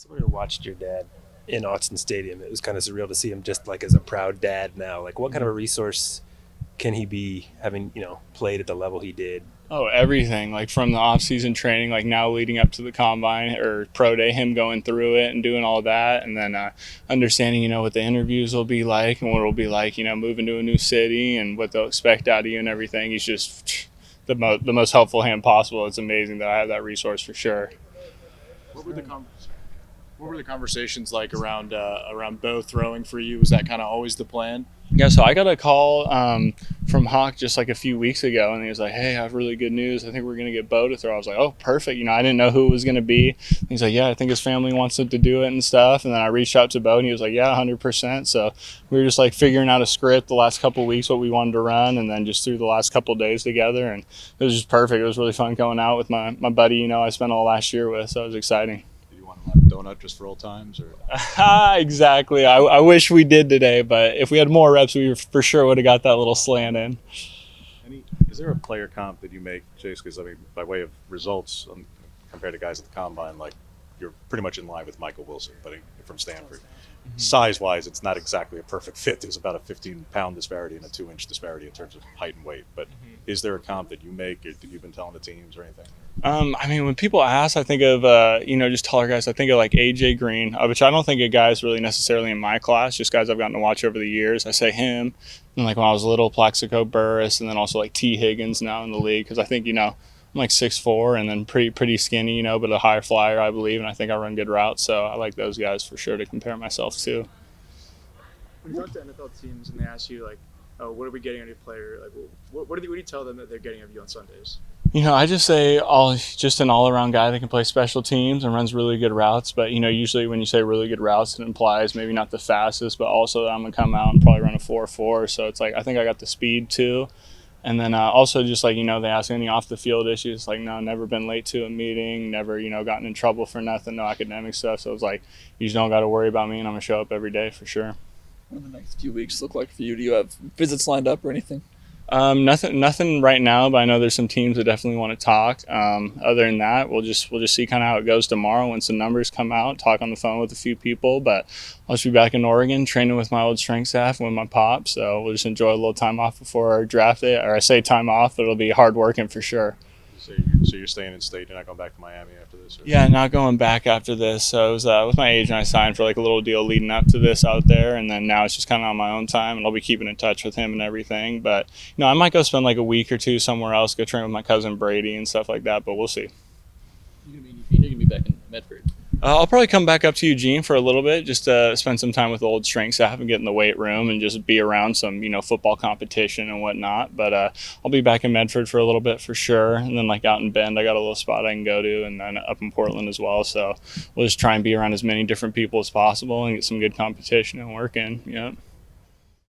Someone who watched your dad in Autzen Stadium, it was kind of surreal to see him just like as a proud dad now. Like, what kind of a resource can he be having, played at the level he did? Oh, everything, like from the off-season training, like now leading up to the combine or pro day, him going through it and doing all that, and then understanding, what the interviews will be like and what it'll be like, moving to a new city and what they'll expect out of you and everything. He's just the most helpful hand possible. It's amazing that I have that resource for sure. What were the what were the conversations like around bow throwing for you? Was that kind of always the plan? Yeah, so I got a call from Hawk just like a few weeks ago, and he was like, "Hey, I have really good news. I think we're gonna get Bo to throw." I was like, "Oh, perfect." I didn't know who it was gonna be. And he's like, "Yeah, I think his family wants him to do it and stuff." And then I reached out to Bo, and he was like, "Yeah, 100%." So we were just like figuring out a script the last couple of weeks, what we wanted to run, and then just through the last couple of days together, and it was just perfect. It was really fun going out with my buddy. I spent all last year with, so it was exciting. Did you want to have a donut just for old times, or? Exactly. I wish we did today, but if we had more reps, we for sure would have got that little slant in. Is there a player comp that you make, Chase? Because by way of results, compared to guys at the combine, like you're pretty much in line with Michael Wilson, but from Stanford. Mm-hmm. Size-wise, it's not exactly a perfect fit. There's about a 15-pound disparity and a 2-inch disparity in terms of height and weight. But is there a comp that you make, or that you've been telling the teams or anything? When people ask, I think of, just taller guys. I think of like AJ Green, which I don't think of guys really necessarily in my class, just guys I've gotten to watch over the years. I say him, and like when I was little, Plaxico Burris, and then also like T. Higgins now in the league, because I think, I'm like 6'4", and then pretty skinny, but a high flyer, I believe, and I think I run good routes. So I like those guys for sure to compare myself to. When you talk to NFL teams and they ask you, like, oh, what are we getting on your player? Like, what do you tell them that they're getting of you on Sundays? I just say just an all-around guy that can play special teams and runs really good routes. But, usually when you say really good routes, it implies maybe not the fastest, but also that I'm going to come out and probably run a 4.4. So it's like I think I got the speed too. And then also just like, they ask any off-the-field issues, like, no, never been late to a meeting, never, gotten in trouble for nothing, no academic stuff. So it's like you just don't got to worry about me, and I'm going to show up every day for sure. What do the next few weeks look like for you? Do you have visits lined up or anything? Nothing right now, but I know there's some teams that definitely want to talk. Other than that, we'll just see kind of how it goes tomorrow when some numbers come out. Talk on the phone with a few people, but I'll just be back in Oregon training with my old strength staff and with my pop. So we'll just enjoy a little time off before our draft day. Or I say time off, but it'll be hard working for sure. So you're staying in state. You're not going back to Miami after this? Or? Yeah, not going back after this. So it was with my agent, I signed for like a little deal leading up to this out there, and then now it's just kind of on my own time, and I'll be keeping in touch with him and everything. But I might go spend like a week or two somewhere else, go train with my cousin Brady and stuff like that. But we'll see. You're gonna be back in Medford. I'll probably come back up to Eugene for a little bit, just to spend some time with the old strength staff and get in the weight room and just be around some, football competition and whatnot. But I'll be back in Medford for a little bit for sure. And then like out in Bend, I got a little spot I can go to, and then up in Portland as well. So we'll just try and be around as many different people as possible and get some good competition and work in. Yeah.